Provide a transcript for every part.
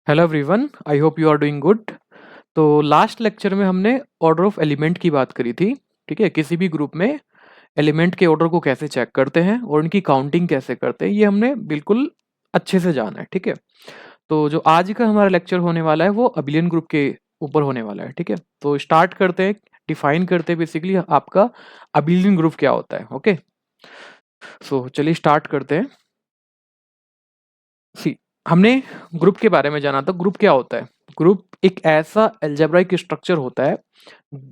Hello everyone, I hope you are doing good. तो last lecture में हमने order of element की बात करी थी। ठीक है, किसी भी ग्रुप में एलिमेंट के ऑर्डर को कैसे चेक करते हैं और उनकी काउंटिंग कैसे करते हैं, ये हमने बिल्कुल अच्छे से जाना है। ठीक है, तो जो आज का हमारा लेक्चर होने वाला है वो अबिलियन ग्रुप के ऊपर होने वाला है। ठीक है, तो स्टार्ट करते हैं, डिफाइन करते हैं बेसिकली आपका अबिलियन ग्रुप क्या होता है। ओके, सो चलिए स्टार्ट करते हैं। सी, हमने ग्रुप के बारे में जाना था। ग्रुप क्या होता है? ग्रुप एक ऐसा अलजेब्राइक स्ट्रक्चर होता है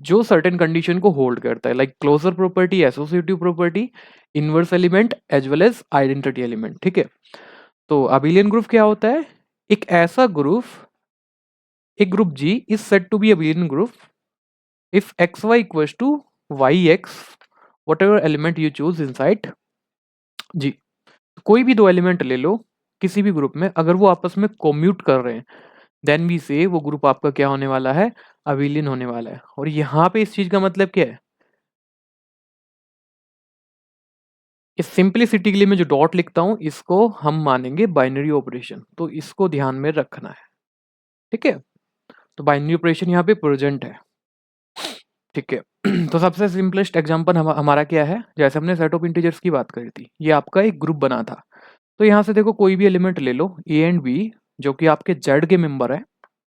जो सर्टेन कंडीशन को होल्ड करता है, like closure property, associative property, inverse element as well as identity element. ठीक है, तो अबिलियन ग्रुप क्या होता है? एक ऐसा ग्रुप, एक group G is said to be abelian group if X Y equals to Y X whatever element you choose inside G. कोई भी दो एलिमेंट ले लो किसी भी ग्रुप में, अगर वो आपस में कोम्यूट कर रहे हैं देन वी से वो ग्रुप आपका क्या होने वाला है? अबिलियन होने वाला है। और यहाँ पे इस चीज का मतलब क्या है? इस सिंपलिसिटी के लिए मैं जो डॉट लिखता हूं इसको हम मानेंगे बाइनरी ऑपरेशन, तो इसको ध्यान में रखना है। ठीक है, तो बाइनरी ऑपरेशन यहाँ पे प्रेजेंट है। ठीक है तो सबसे सिंपलेस्ट एग्जांपल हमारा क्या है? जैसे हमने सेट ऑफ इंटीजर्स की बात करी थी, ये आपका एक ग्रुप बना था। तो यहाँ से देखो कोई भी एलिमेंट ले लो ए एंड बी, जो कि आपके जेड के मेंबर है,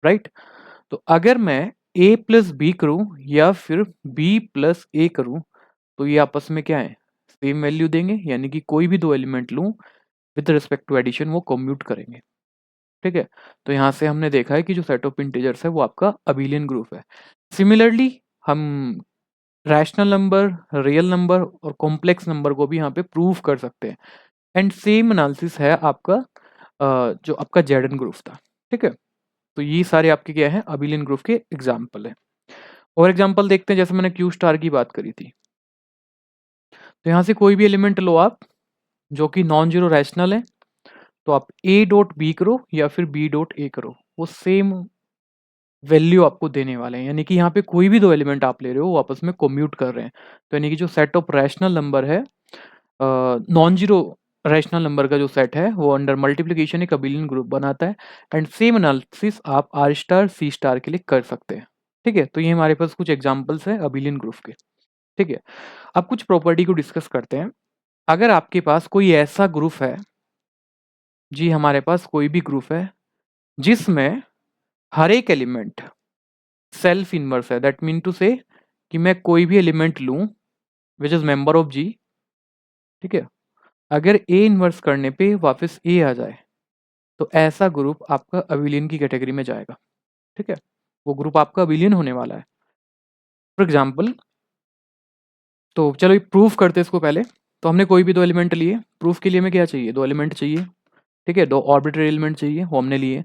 राइट। तो अगर मैं ए प्लस बी करूं या फिर बी प्लस ए करूं, तो ये आपस में क्या है? सेम वैल्यू देंगे, यानी कि कोई भी दो एलिमेंट लूं विद रिस्पेक्ट टू एडिशन वो कम्यूट करेंगे। ठीक है, तो यहाँ से हमने देखा है कि जो सेट ऑफ इंटीजर्स है वो आपका अबिलियन ग्रुप है। सिमिलरली हम रैशनल नंबर, रियल नंबर और कॉम्प्लेक्स नंबर को भी यहाँ पे प्रूव कर सकते हैं। एंड सेम एनालिसिस है आपका जो आपका जेडन ग्रुप था। ठीक है, तो ये सारे आपके क्या है? अबिलियन ग्रुप के एग्जाम्पल है। और एग्जाम्पल देखते हैं, जैसे मैंने क्यू स्टार की बात करी थी, तो यहाँ से कोई भी एलिमेंट लो आप जो कि नॉन जीरो रैशनल है, तो आप ए डॉट बी करो या फिर बी डॉट ए करो, वो सेम वैल्यू आपको देने वाले हैं। यानी कि यहाँ पे कोई भी दो एलिमेंट आप ले रहे हो वो आपस में कोम्यूट कर रहे हैं। तो यानी कि जो सेट ऑफ रैशनल नंबर है, नॉन जीरो रैशनल नंबर का जो सेट है वो अंडर मल्टीप्लिकेशन एक अबिलियन ग्रुप बनाता है। एंड सेम एनालिसिस आप आर स्टार सी स्टार के लिए कर सकते हैं। ठीक है, तो ये हमारे पास कुछ एग्जांपल्स हैं अबिलियन ग्रुप के। ठीक है, अब कुछ प्रॉपर्टी को डिस्कस करते हैं। अगर आपके पास कोई ऐसा ग्रुप है जी, हमारे पास कोई भी ग्रुप है जिसमें हर एक एलिमेंट सेल्फ इनवर्स है, दैट मीन टू से कि मैं कोई भी एलिमेंट लूं विच इज मेंबर ऑफ जी। ठीक है, अगर ए इनवर्स करने पे वापस ए आ जाए तो ऐसा ग्रुप आपका अबिलियन की कैटेगरी में जाएगा। ठीक है, वो ग्रुप आपका अबिलियन होने वाला है। फॉर एग्जाम्पल, तो चलो प्रूफ करते हैं इसको पहले। तो हमने कोई भी दो एलिमेंट लिए, प्रूफ के लिए हमें क्या चाहिए? दो एलिमेंट चाहिए। ठीक है, दो ऑर्बिटरी एलिमेंट चाहिए, वो हमने लिए।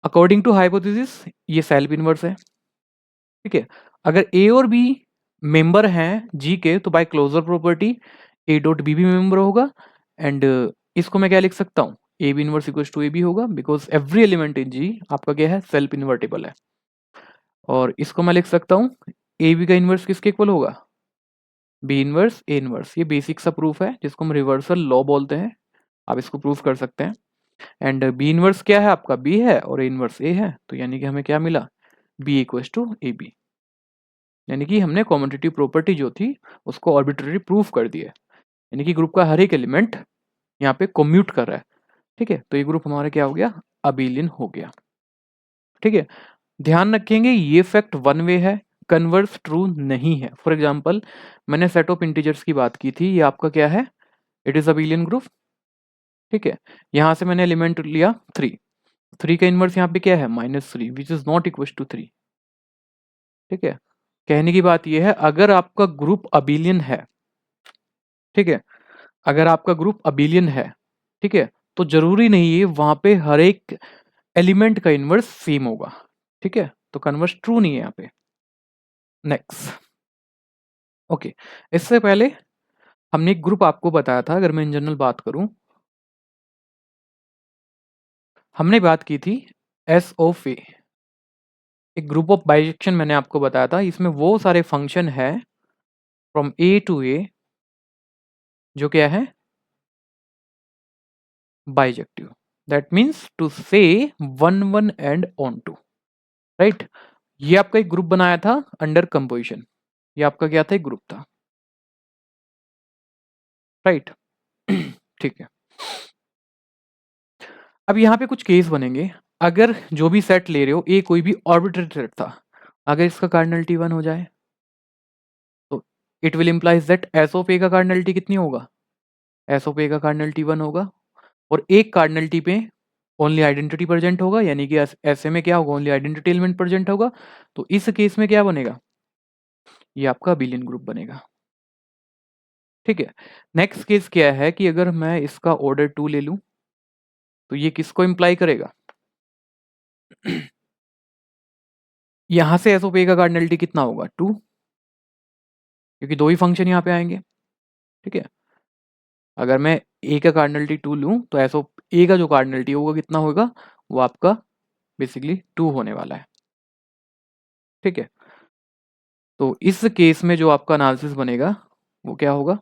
अकॉर्डिंग टू हाइपोथेसिस ये सेल्फ इनवर्स है। ठीक है, अगर ए और बी मेंबर हैं जी के, तो by closure property a dot b भी मेंबर होगा। एंड इसको मैं क्या लिख सकता हूँ? A b inverse equal to a b होगा, because every element in G आपका क्या है? सेल्फ इन्वर्टिबल है। और इसको मैं लिख सकता हूँ ए बी का इनवर्स किसके इक्वल होगा? B inverse a inverse. ये बेसिक सा प्रूफ है जिसको हम रिवर्सल लॉ बोलते हैं। आप इसको प्रूफ कर सकते हैं। एंड बी इनवर्स क्या है? आपका बी है और ए इनवर्स ए है, तो यानी कि हमें क्या मिला? B equal to a b. यानी कि हमने कॉम्यूटेटिव प्रॉपर्टी जो थी उसको आर्बिट्रेरी प्रूफ कर दिया है। यानी कि ग्रुप का हर एक एलिमेंट यहाँ पे कम्यूट कर रहा है। ठीक है, तो ये ग्रुप हमारा क्या हो गया? अबिलियन हो गया। ठीक है, ध्यान रखेंगे ये फैक्ट वन वे है, कन्वर्स ट्रू नहीं है। फॉर एग्जाम्पल, मैंने सेट ऑफ इंटीजर्स की बात की थी, ये आपका क्या है? It is abelian group. ठीक है, यहाँ से मैंने एलिमेंट लिया थ्री, थ्री का इनवर्स यहाँ पे क्या है? -3 which is not equal to 3। ठीक है, कहने की बात यह है अगर आपका ग्रुप अबिलियन है, ठीक है, अगर आपका ग्रुप अबिलियन है, ठीक है, तो जरूरी नहीं है वहां पे हर एक एलिमेंट का इनवर्स सेम होगा। ठीक है, तो कन्वर्स ट्रू नहीं है यहाँ पे। नेक्स्ट, ओके, इससे पहले हमने एक ग्रुप आपको बताया था, अगर मैं इन जनरल बात करूं, हमने बात की थी एस ऑफ ए, एक ग्रुप ऑफ बाइजेक्शन मैंने आपको बताया था। इसमें वो सारे फंक्शन है फ्रॉम ए टू ए जो क्या है? बाइजेक्टिव। दैट मीन्स टू से 1 1 एंड ऑन टू, राइट। ये आपका एक ग्रुप बनाया था अंडर कंपोजिशन, ये आपका क्या था, एक ग्रुप था, राइट। ठीक है, अब यहाँ पे कुछ केस बनेंगे। अगर जो भी सेट ले रहे हो ए कोई भी ऑर्बिटरी सेट था, अगर इसका कार्डिनलिटी 1 हो जाए तो it will implies that S of A का कार्डिनलिटी कितनी होगा, एस ऑफ ए का कार्डिनलिटी 1 होगा, और एक कार्डिनलिटी पे ओनली आइडेंटिटी प्रेजेंट होगा, यानी कि ऐसे में क्या होगा, ओनली आइडेंटिटी एलिमेंट प्रेजेंट होगा। तो इस केस में क्या बनेगा, ये आपका अबिलियन ग्रुप बनेगा, ठीक है। नेक्स्ट केस क्या है कि अगर मैं इसका ऑर्डर 2 ले लूं तो ये किसको इंप्लाई करेगा, यहां से एस ऑफ ए का कार्डिनलिटी कितना होगा 2, क्योंकि दो ही फंक्शन यहाँ पे आएंगे, ठीक है। अगर मैं ए का कार्डिनलिटी 2 लूं तो एस ऑफ ए का जो कार्डिनलिटी होगा कितना होगा, वो आपका बेसिकली 2 होने वाला है, ठीक है। तो इस केस में जो आपका एनालिसिस बनेगा वो क्या होगा,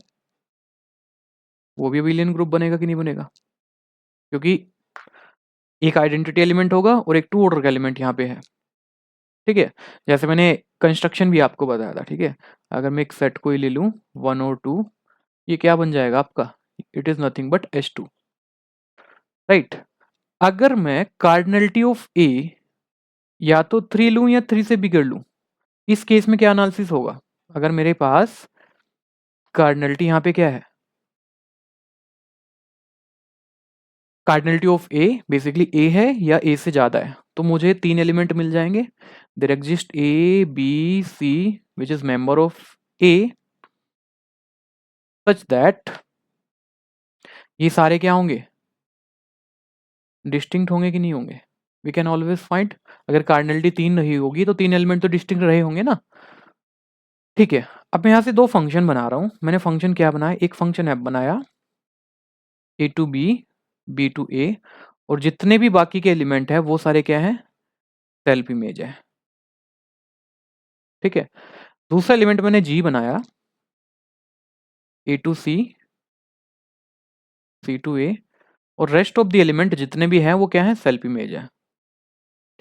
वो भी अबिलियन ग्रुप बनेगा कि नहीं बनेगा, क्योंकि एक आइडेंटिटी एलिमेंट होगा और एक टू ऑर्डर का एलिमेंट यहाँ पे है, ठीक है। जैसे मैंने कंस्ट्रक्शन भी आपको बताया था, ठीक है। अगर मैं एक सेट को ही ले लूँ 1 और 2, ये क्या बन जाएगा आपका, it is nothing but S2, right. अगर मैं कार्डिनलिटी ऑफ ए या तो 3 लूँ या 3 से बिगड़ लूँ, इस केस में क्या एनालिसिस होगा, अगर मेरे पास कार्डिनलिटी यहाँ पे क्या है, कार्डिनलिटी ऑफ ए बेसिकली ए है या ए से ज्यादा है, तो मुझे 3 एलिमेंट मिल जाएंगे, there exist a b c which is member of A, such that ये सारे क्या होंगे, डिस्टिंक्ट होंगे कि नहीं होंगे, वी कैन ऑलवेज फाइंड। अगर कार्डिनलिटी 3 रही होगी तो 3 एलिमेंट तो डिस्टिंक्ट रहे होंगे ना, ठीक है। अब मैं यहाँ से दो फंक्शन बना रहा हूँ, मैंने फंक्शन क्या बनाया, एक फंक्शन एफ बनाया ए टू बी टू ए, और जितने भी बाकी के एलिमेंट है वो सारे क्या हैं, सेल्फ इमेज है, ठीक है। दूसरा एलिमेंट मैंने जी बनाया ए टू सी टू ए, और रेस्ट ऑफ द एलिमेंट जितने भी हैं वो क्या है, सेल्फ इमेज है,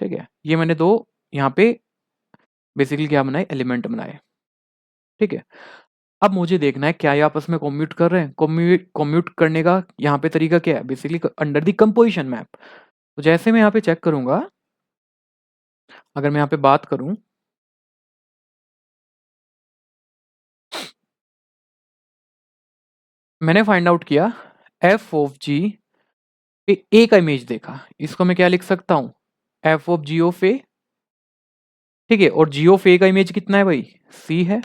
ठीक है। ये मैंने दो यहाँ पे बेसिकली क्या बनाए, एलिमेंट बनाए, ठीक है। अब मुझे देखना है क्या ये आपस में कॉम्यूट कर रहे हैं, कॉम्यूट करने का यहाँ पे तरीका क्या है, basically under the composition map. तो जैसे मैं यहाँ पे चेक करूंगा, अगर मैं यहाँ पे बात करूं, मैंने फाइंड आउट किया एफ ऑफ जी पे ए का इमेज देखा, इसको मैं क्या लिख सकता हूं, एफ ऑफ जी ऑफ ए, ठीक है। और जी ऑफ ए का इमेज कितना है भाई, सी है,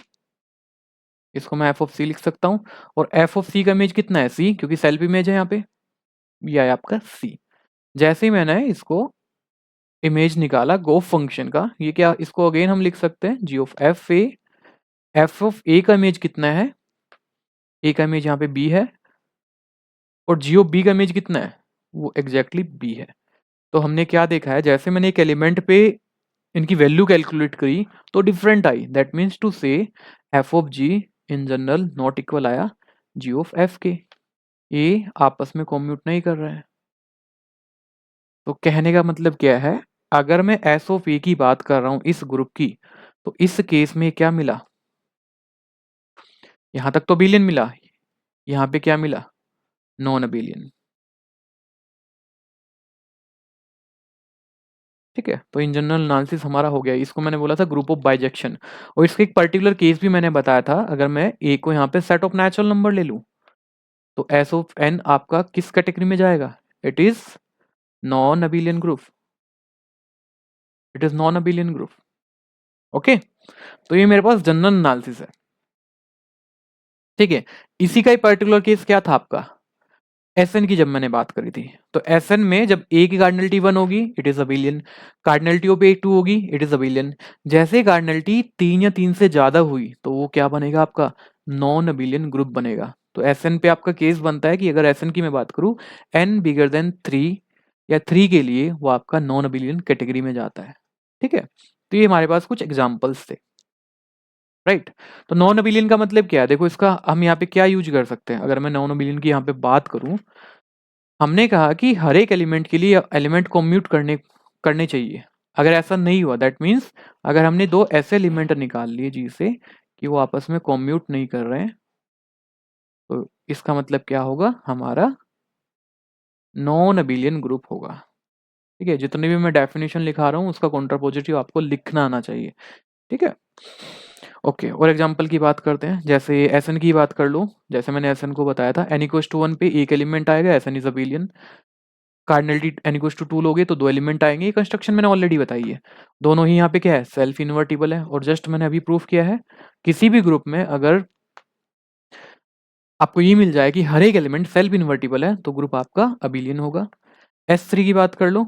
इसको मैं एफ ऑफ सी लिख सकता हूं। और एफ ऑफ सी का इमेज कितना है, सी, क्योंकि सेल्फ इमेज है यहाँ पे, ये है आपका सी। जैसे ही मैंने इसको इमेज निकाला गो फंक्शन का, ये क्या, इसको अगेन हम लिख सकते हैं G of F A, F of A का इमेज कितना है, ए का इमेज यहाँ पे बी है, और जी ऑफ बी का इमेज कितना है, वो एग्जैक्टली बी है। तो हमने क्या देखा है, जैसे मैंने एक एलिमेंट पे इनकी वैल्यू कैलकुलेट करी तो डिफरेंट आई, that means to say F of G in general not equal आया जी ऑफ एफ के, ये आपस में कॉम्यूट नहीं कर रहे हैं। तो कहने का मतलब क्या है, अगर मैं एस ऑफ ए की बात कर रहा हूं इस ग्रुप की, तो इस केस में क्या मिला, यहां तक तो बिलियन मिला, यहाँ पे क्या मिला, नॉन अबिलियन, ठीक है। तो इन जनरल एनालिसिस हमारा हो गया, इसको मैंने बोला था ग्रुप ऑफ बाइजेक्शन, और इसका एक पर्टिकुलर केस भी मैंने बताया था, अगर मैं ए को यहाँ पे सेट ऑफ नेचुरल नंबर ले लूँ तो एस ऑफ एन आपका किस कैटेगरी में जाएगा, it is non abelian group, it is non abelian group, okay. तो ये मेरे पास जनरल एनालिसिस है, ठीक है। इसी का ही पर्टिकुलर केस क्या था आपका, एसएन की जब मैंने बात करी थी, तो एसएन में जब ए की कार्डिनलिटी 1 होगी it is abelian, cardinality of A 2 होगी इट इज अबिलियन, जैसे कार्डिनलिटी 3 या 3 से ज्यादा हुई तो वो क्या बनेगा आपका, नॉन अबिलियन ग्रुप बनेगा। तो एसएन पे आपका केस बनता है कि अगर एसएन की मैं बात करूं एन बिगर देन 3 या 3 के लिए वो आपका नॉन अबिलियन कैटेगरी में जाता है, ठीक है। तो ये हमारे पास कुछ एग्जाम्पल्स थे, राइट। तो नॉन अबिलियन का मतलब क्या है, देखो इसका हम यहाँ पे क्या यूज कर सकते हैं, अगर मैं नॉन अबिलियन की यहाँ पे बात करूं हमने कहा कि हर एक एलिमेंट के लिए एलिमेंट कम्यूट करने चाहिए। अगर ऐसा नहीं हुआ दैट मीन्स अगर हमने दो ऐसे एलिमेंट निकाल लिए जिसे कि वो आपस में कम्यूट नहीं कर रहे हैं, तो इसका मतलब क्या होगा, हमारा नॉन अबिलियन ग्रुप होगा। ठीक है, जितने भी मैं डेफिनेशन लिखा रहा हूँ उसका कॉन्ट्रापोजिटिव आपको लिखना आना चाहिए। ठीक है, ओके। और एग्जांपल की बात करते हैं, जैसे एसएन की बात कर लो। जैसे मैंने एसएन को बताया था, एन इक्वल्स टू 1 पे एक एलिमेंट आएगा, S n is abelian. Cardinality n equals to 2 लोगे तो दो एलिमेंट आएंगे। ये कंस्ट्रक्शन मैंने ऑलरेडी बताई है। दोनों ही यहाँ पे क्या है, सेल्फ इन्वर्टिबल है। और जस्ट मैंने अभी प्रूफ किया है, किसी भी ग्रुप में अगर आपको ये मिल जाए कि हर एक एलिमेंट सेल्फ इन्वर्टिबल है तो ग्रुप आपका अबिलियन होगा। S3 की बात कर लो।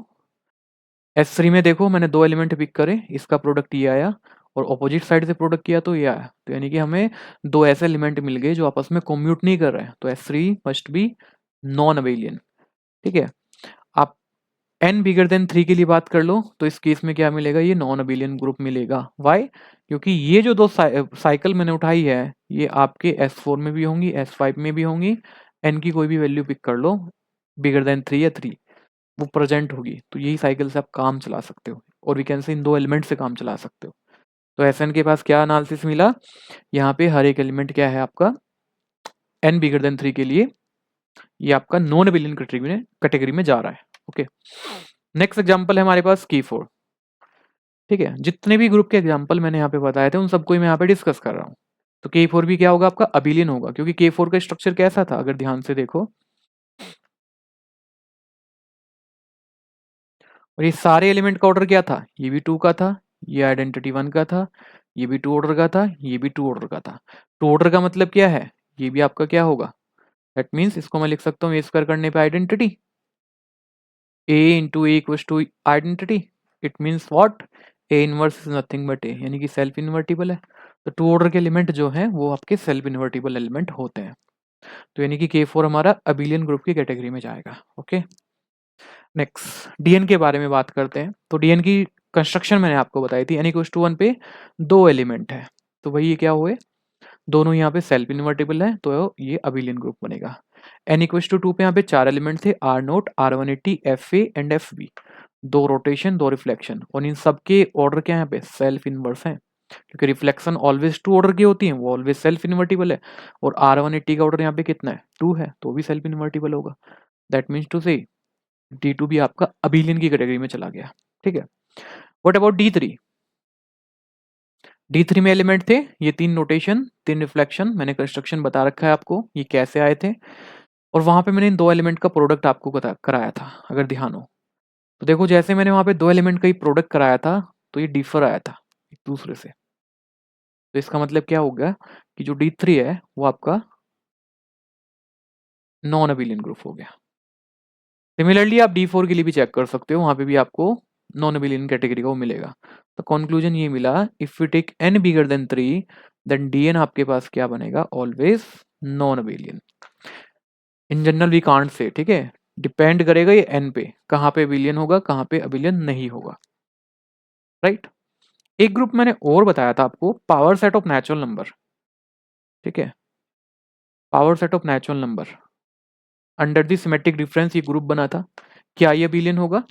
S3 में देखो मैंने दो एलिमेंट पिक करे, इसका प्रोडक्ट ये आया और ऑपोजिट साइड से प्रोडक्ट किया तो ये आया। तो यानी कि हमें दो ऐसे एलिमेंट मिल गए जो आपस में कम्यूट नहीं कर रहे हैं, तो S3 must be non abelian. ठीक है, आप n बिगर देन 3 के लिए बात कर लो तो इस केस में क्या मिलेगा, ये नॉन अबिलियन ग्रुप मिलेगा। वाई? क्योंकि ये जो दो साइकिल मैंने उठाई है ये आपके S4 में भी होंगी, S5 में भी होंगी। n की कोई भी वैल्यू पिक कर लो बिगर देन 3 या 3, वो प्रेजेंट होगी, तो यही साइकिल से आप काम चला सकते हो। और वी कैन से इन दो एलिमेंट से काम चला सकते हो। तो एसएन के पास क्या एनालिसिस मिला, यहाँ पे हर एक एलिमेंट क्या है आपका n बिगर देन 3 के लिए ये आपका नॉन अबिलियन कैटेगरी में जा रहा है। ओके, नेक्स्ट एग्जांपल है हमारे पास K4। ठीक है, जितने भी ग्रुप के एग्जांपल मैंने यहाँ पे बताए थे उन सबको मैं यहाँ पे डिस्कस कर रहा हूँ। तो K4 भी क्या होगा, आपका अबिलियन होगा, क्योंकि K4 का स्ट्रक्चर कैसा था अगर ध्यान से देखो, और ये सारे एलिमेंट का ऑर्डर क्या था, ये भी 2 का था, ये आइडेंटिटी 1 का था, ये भी 2 ऑर्डर का था, ये भी 2 ऑर्डर का था। 2 ऑर्डर का मतलब क्या है, ये भी आपका क्या होगा, दैट मीन्स इसको मैं लिख सकता हूँ ए स्क्वायर करने पे identity, A into A equals to identity. It means what, A inverse is nothing but A, यानी कि सेल्फ इन्वर्टिबल है। तो 2 ऑर्डर के एलिमेंट जो हैं वो आपके सेल्फ इन्वर्टिबल एलिमेंट होते हैं। तो यानी कि K4 हमारा अबिलियन ग्रुप की कैटेगरी में जाएगा। ओके, नेक्स्ट डीएन के बारे में बात करते हैं। तो डीएन की कंस्ट्रक्शन मैंने आपको बताई थी, n इक्वल्स टू 1 पे दो एलिमेंट है, तो वही क्या हुए, दोनों यहाँ पे सेल्फ इन्वर्टिबल है, तो ये अबिलियन ग्रुप बनेगा। n इक्वल्स टू 2 पे यहाँ पे चार एलिमेंट थे, R0, R180, FA and FB। दो रोटेशन दो रिफ्लेक्शन, और इन सबके ऑर्डर क्या है यहाँ पे सेल्फ इनवर्स है, क्योंकि रिफ्लेक्शन ऑलवेज 2 ऑर्डर की होती है, वो ऑलवेज सेल्फ इन्वर्टिबल है। और R180 का ऑर्डर यहाँ पे कितना है, 2 है, तो भी सेल्फ इन्वर्टिबल होगा। दैट मीन्स टू से D2 भी आपका अबिलियन की कैटेगरी में चला गया। ठीक है, व्हाट अबाउट D3? D3 में एलिमेंट थे ये तीन नोटेशन तीन रिफ्लेक्शन, मैंने कंस्ट्रक्शन बता रखा है आपको ये कैसे आए थे। और वहां पे मैंने इन दो एलिमेंट का प्रोडक्ट आपको कराया था, अगर ध्यान हो तो देखो, जैसे मैंने वहां पे दो एलिमेंट का ही प्रोडक्ट कराया था तो ये डिफर आया था एक दूसरे से। तो इसका मतलब क्या हो गया कि जो D3 है वो आपका नॉन अबिलियन ग्रुप हो गया। सिमिलरली आप D4 के लिए भी चेक कर सकते हो, वहां पे भी आपको नॉन अबिलियन कैटेगरी का वो मिलेगा। तो कंक्लूजन ये मिला, if you take n bigger than 3 then dn आपके पास क्या बनेगा, always non abelian. In general we can't say, ठीक है, डिपेंड करेगा ये n पे, कहाँ पे अबिलियन होगा कहाँ पे अबिलियन नहीं होगा। राइट, एक ग्रुप मैंने और बताया था आपको, power set of natural number. ठीक है, power set of natural number under the symmetric difference ये ग्रुप बना था, क्या ये अबिलियन होगा?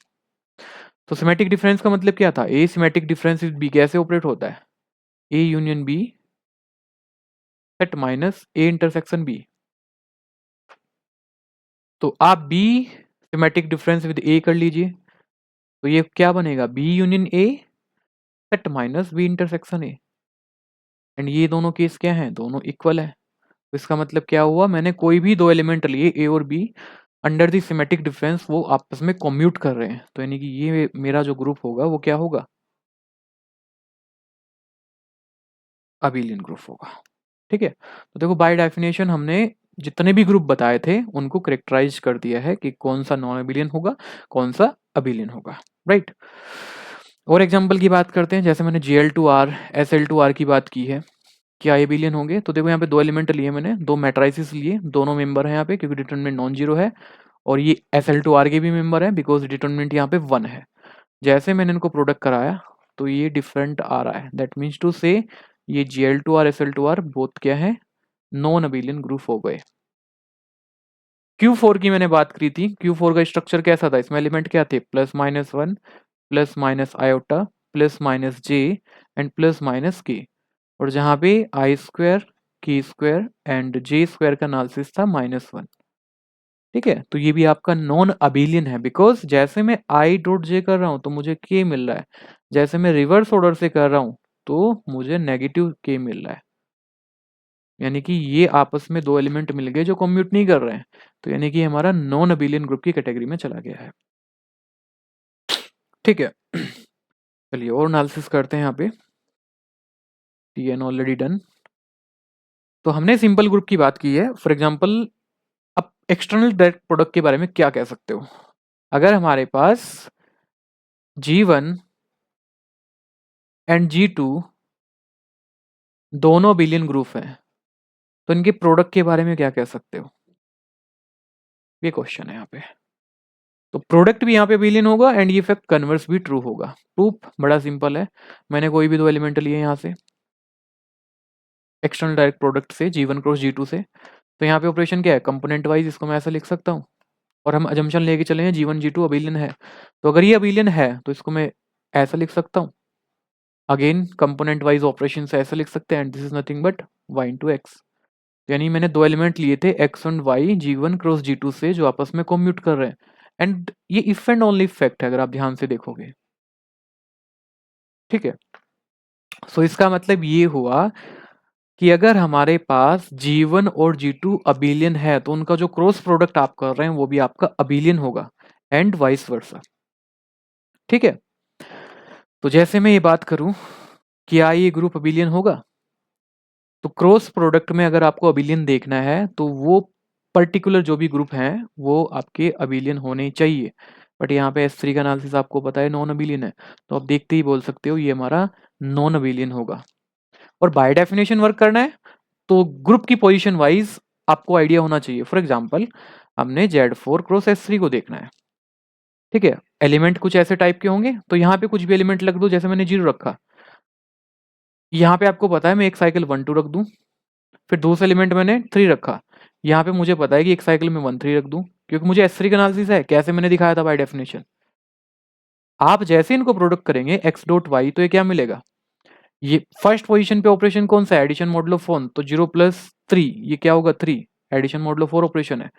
तो सिमेट्रिक डिफरेंस का मतलब क्या था, a symmetric difference with b कैसे ऑपरेट होता है, a union b set minus a intersection b. तो आप b symmetric difference with a कर लीजिए, तो ये क्या बनेगा, b union a set minus b intersection a. And ये दोनों केस क्या है, दोनों इक्वल है। तो इसका मतलब क्या हुआ, मैंने कोई भी दो एलिमेंट लिए ए और b, under the symmetric difference वो आपस में कम्यूट कर रहे हैं, तो यानी कि ये मेरा जो ग्रुप होगा वो क्या होगा, अबिलियन ग्रुप होगा। ठीक है, तो देखो बाय डेफिनेशन हमने जितने भी ग्रुप बताए थे उनको करेक्टराइज कर दिया है कि कौन सा नॉन अबिलियन होगा कौन सा अबिलियन होगा। राइट, और एग्जांपल की बात करते हैं, जैसे मैंने Gl2r Sl2r की बात की है, क्या ये अबिलियन होंगे? तो देखो यहाँ पे दो एलिमेंट लिए मैंने, दो मैट्राइसिस लिए, दोनों मेंबर हैं यहाँ पे क्योंकि डिटरमिनेंट नॉन जीरो है, और ये Sl2r के भी मेंबर है बिकॉज डिटरमिनेंट यहाँ पे 1 है। जैसे मैंने इनको प्रोडक्ट कराया तो ये डिफरेंट आ रहा है, दैट मीन्स टू से ये Gl2r Sl2r बोथ क्या है, नॉन अबिलियन ग्रुप हो गए। Q4 की मैंने बात करी थी। Q4 का स्ट्रक्चर कैसा था, इसमें एलिमेंट क्या थे, +-1 plus iota plus minus J and plus minus के, और जहाँ पे आई स्क्वायर की स्क्वायर एंड जे स्क्वायर का एनालिसिस था -1। ठीक है, तो ये भी आपका नॉन अबिलियन है, बिकॉज जैसे मैं आई डॉट जे कर रहा हूँ तो मुझे के मिल रहा है, जैसे मैं रिवर्स ऑर्डर से कर रहा हूँ तो मुझे नेगेटिव के मिल रहा है। यानी कि ये आपस में दो एलिमेंट मिल गए जो कम्यूट नहीं कर रहे हैं, तो यानी कि हमारा नॉन अबिलियन ग्रुप की कैटेगरी में चला गया है। ठीक है, चलिए और एनालिसिस करते हैं यहाँ पे। TN already done. तो हमने सिंपल ग्रुप की बात की है। फॉर एग्जांपल आप एक्सटर्नल डायरेक्ट प्रोडक्ट के बारे में क्या कह सकते हो, अगर हमारे पास G1 एंड G2 दोनों बिलियन ग्रुप हैं तो इनके प्रोडक्ट के बारे में क्या कह सकते हो, ये क्वेश्चन है यहाँ पे। तो प्रोडक्ट भी यहाँ पे बिलियन होगा एंड ये इफेक्ट कन्वर्स भी ट्रू होगा। प्रूफ बड़ा सिंपल है, मैंने कोई भी दो एलिमेंट लिए यहाँ से एक्सटर्नल डायरेक्ट प्रोडक्ट से G1 क्रॉस G2 से, तो यहाँ पे ऑपरेशन क्या है, कंपोनेंट वाइज इसको मैं ऐसा लिख सकता हूँ, और हम अजम्पशन लेके चले हैं G1 G2 अबिलियन है, तो अगर ये अबिलियन है तो इसको मैं ऐसा लिख सकता हूँ। अगेन कंपोनेंट वाइज ऑपरेशन से ऐसा लिख सकते हैं, and this is nothing but y into x. यानी मैंने दो एलिमेंट लिए थे x and y G1 cross G2 से जो आपस में कम्यूट कर रहे हैं, एंड ये इफ एंड ओनली इफेक्ट है अगर आप ध्यान से देखोगे। ठीक है, सो इसका मतलब ये हुआ कि अगर हमारे पास G1 और G2 अबिलियन है तो उनका जो क्रॉस प्रोडक्ट आप कर रहे हैं वो भी आपका अबिलियन होगा, एंड वाइस वर्सा। ठीक है, तो जैसे मैं ये बात करूं क्या ये ग्रुप अबिलियन होगा, तो क्रॉस प्रोडक्ट में अगर आपको अबिलियन देखना है तो वो पर्टिकुलर जो भी ग्रुप हैं वो आपके अबिलियन होने चाहिए, बट यहाँ पे S3 का एनालिसिस आपको पता है नॉन अबिलियन है, तो आप देखते ही बोल सकते हो ये हमारा नॉन अबिलियन होगा। और बाय डेफिनेशन वर्क करना है तो ग्रुप की पोजीशन वाइज आपको आइडिया होना चाहिए। फॉर एग्जांपल हमने Z4 क्रॉस S3 को देखना है। ठीक है, एलिमेंट कुछ ऐसे टाइप के होंगे, तो यहाँ पे कुछ भी एलिमेंट रख दो, जैसे मैंने 0 रखा, यहाँ पे आपको पता है मैं एक साइकिल 1 2 रख दूं, फिर दूसरा एलिमेंट मैंने 3 रखा, यहाँ पे मुझे पता है कि एक साइकिल में 1 3 रख दूं, क्योंकि मुझे S3 का एनालिसिस है, कैसे मैंने दिखाया था बाय डेफिनेशन। आप जैसे इनको प्रोडक्ट करेंगे x डॉट वाई तो ये क्या मिलेगा, ये फर्स्ट पोजीशन पे ऑपरेशन कौन सा है, एडिशन मॉडुलो 4, तो 0 प्लस 3 ये क्या होगा 3, एडिशन मॉडुलो 4 ऑपरेशन है।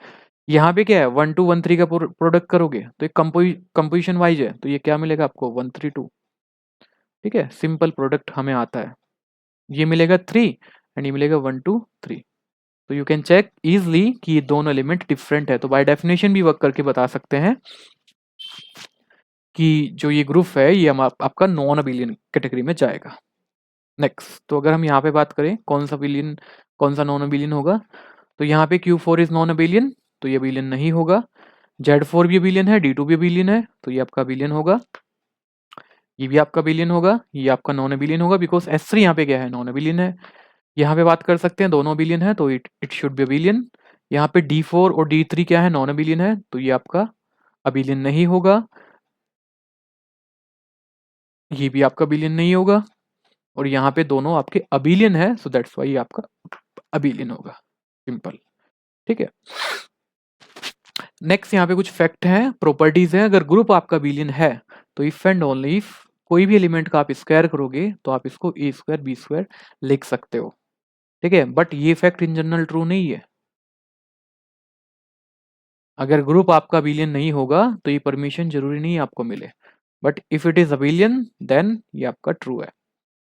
यहाँ पे क्या है 1 2 1 3 का प्रोडक्ट करोगे तो एक कंपोजिशन वाइज है, तो ये क्या मिलेगा आपको 1 3 2। ठीक है, सिंपल प्रोडक्ट हमें आता है, ये मिलेगा 3 एंड ये मिलेगा 1 2 3। तो यू कैन चेक इजली कि ये दोनों एलिमेंट डिफरेंट है, तो बाय डेफिनेशन भी वर्क करके बता सकते हैं कि जो ये ग्रुप है ये हम आपका नॉन अबिलियन कैटेगरी में जाएगा। नेक्स्ट, तो अगर हम यहाँ पे बात करें कौन सा अबिलियन कौन सा नॉन अबिलियन होगा, तो यहाँ पे Q4 इज नॉन अबिलियन, तो ये अबिलियन नहीं होगा। Z4 भी अबिलियन है, D2 भी अबिलियन है, तो ये आपका अबिलियन होगा। ये भी आपका अबिलियन होगा, ये आपका नॉन अबिलियन होगा, बिकॉज S3 यहाँ पे क्या है नॉन अबिलियन है। यहाँ पे बात कर सकते हैं दोनों अबिलियन है, तो इट शुड बी अबिलियन। यहाँ पे D4 और D3 क्या है नॉन अबिलियन है, तो ये आपका अबिलियन नहीं होगा, ये भी आपका अबिलियन नहीं होगा, और यहाँ पे दोनों आपके अबिलियन है, सो दैट्स वाई आपका अबिलियन होगा। सिंपल। ठीक है, नेक्स्ट यहाँ पे कुछ फैक्ट हैं, प्रॉपर्टीज हैं। अगर ग्रुप आपका अबिलियन है तो इफ एंड ओनली इफ कोई भी एलिमेंट का आप स्क्वायर करोगे तो आप इसको ए स्क्वायर बी स्क्वायर लिख सकते हो। ठीक है, बट ये फैक्ट इन जनरल ट्रू नहीं है। अगर ग्रुप आपका अबिलियन नहीं होगा तो ये परमिशन जरूरी नहीं आपको मिले, but if it is abelian then ये आपका ट्रू है।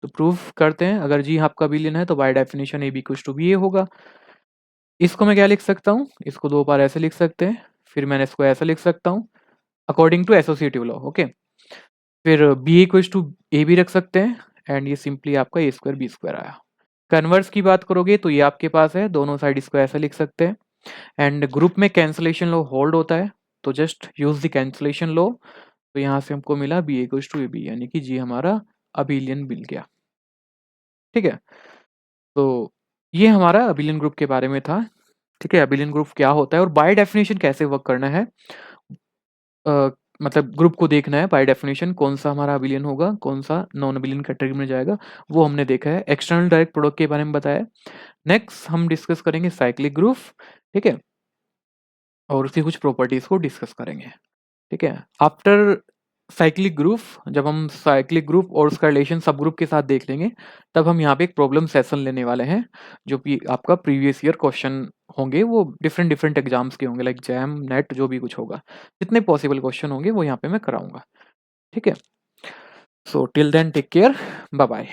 तो प्रूफ करते हैं, अगर जी आपका अबिलियन है तो बाय डेफिनेशन ए बी कुछ टू बी ए होगा। इसको मैं क्या लिख सकता हूँ, इसको दो बार ऐसे लिख सकते हैं, फिर मैंने इसको ऐसे लिख सकता हूँ according to associative law. Okay, फिर बी इक्वल्स टू ए भी रख सकते हैं, एंड ये सिंपली आपका ए स्क्वायर बी स्क्वायर आया। कन्वर्स की बात करोगे तो ये आपके पास है, दोनों साइड इसको ऐसे लिख सकते हैं, एंड ग्रुप में कैंसलेशन लॉ होल्ड होता है, तो just use the cancellation law. तो यहाँ से हमको मिला b equals to a b, यानी कि जी हमारा अबिलियन मिल गया। ठीक है, तो ये हमारा अबिलियन ग्रुप के बारे में था। ठीक है, अबिलियन ग्रुप क्या होता है और बाय डेफिनेशन कैसे वर्क करना है, मतलब ग्रुप को देखना है बाय डेफिनेशन कौन सा हमारा अबिलियन होगा, कौन सा नॉन अबिलियन कैटेगरी में जाएगा, वो हमने देखा है। एक्सटर्नल डायरेक्ट प्रोडक्ट के बारे में बताया। नेक्स्ट हम डिस्कस करेंगे साइक्लिक ग्रुप। ठीक है, और उसकी कुछ प्रॉपर्टीज़ को डिस्कस करेंगे, ठीक है। आफ्टर साइक्लिक ग्रुप, जब हम साइक्लिक ग्रुप और उसका रिलेशन सब ग्रुप के साथ देख लेंगे, तब हम यहाँ पे एक प्रॉब्लम सेशन लेने वाले हैं, जो कि आपका प्रीवियस ईयर क्वेश्चन होंगे, वो डिफरेंट डिफरेंट एग्जाम्स के होंगे, लाइक जैम, नेट, जो भी कुछ होगा, जितने पॉसिबल क्वेश्चन होंगे वो यहाँ पे मैं कराऊंगा, ठीक है। So till then take care, bye bye.